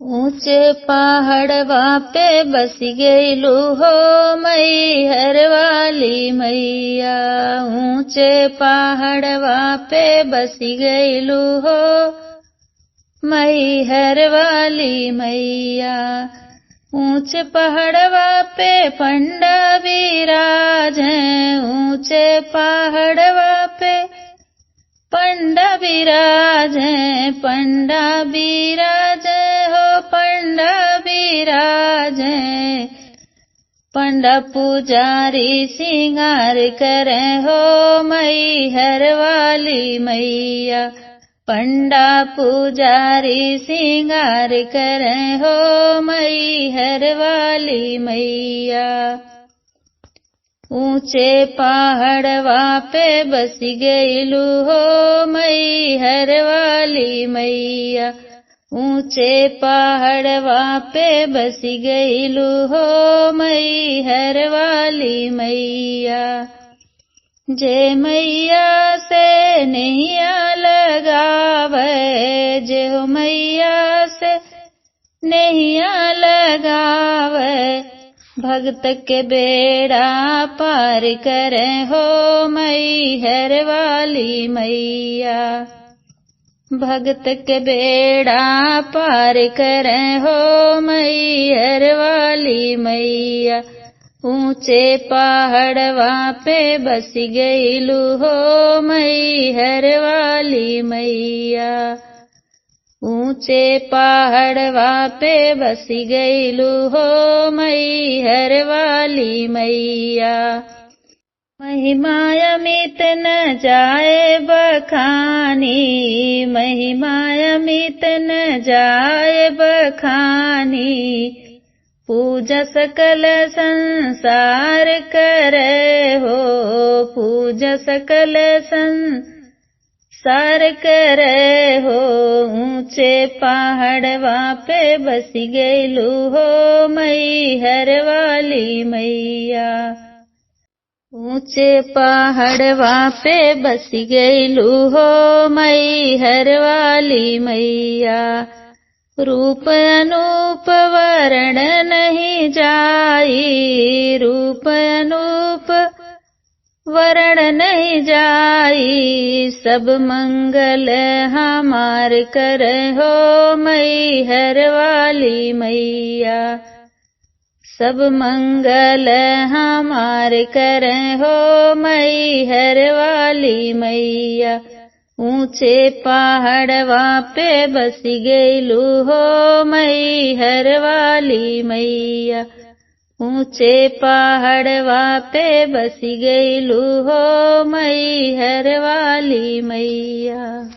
ऊंचे पहाड़वा पे बस गईलू हो मैहर वाली मैया। ऊंचे पहाड़वा पे बस गईलू हो मैहर वाली मैया। ऊंचे पहाड़वा पे पंडा विराज हैं। ऊंचे पहाड़वा पे पंडा विराज हैं। पंडा विराज हो पंडा विराज हैं। पंडा पुजारी सिंगार करे हो मैहर वाली मैया। पंडा पुजारी सिंगार करे हो मैहर वाली मैया। ऊंचे पहाड़वा पे बस गईलू हो मैहर वाली मैया। ऊंचे पहाड़वा पे बस गईलू हो मैहर वाली मैया। जे मैया से नैया लगावे, जे हो मैया से नैया लगावे, भक्त के बेड़ा पार करे हो मैहर वाली मैया। भक्त के बेड़ा पार करे हो मैहर वाली मैया। ऊंचे पहाड़वा पे बस गईलू हो मैहर वाली मैया। ऊंचे पहाड़वा पे बस गईलू हो मैहर वाली मैया। महिमा अमित न जाए बखानी, महिमा अमित न जाए बखानी। पूजा सकल संसार करे हो, पूजा सकल संसार करे हो। ऊंचे पहाड़वा पे बस गईलू हो मैहर वाली मैया। ऊंचे पहाड़वा पे बस गईलू हो मैहर वाली मैया। रूप अनूप वर्ण नहीं जाई, रूप अनूप वर्ण नहीं जाई। सब मंगल हमार करे हो मैहर वाली मैया। सब मंगल हमार करे हो मैहर वाली मैया। ऊंचे पहाड़वा पे बस गईलू हो मैहर वाली मैया। ऊंचे पहाड़वा पे बस गईलू हो मैहर वाली मैया।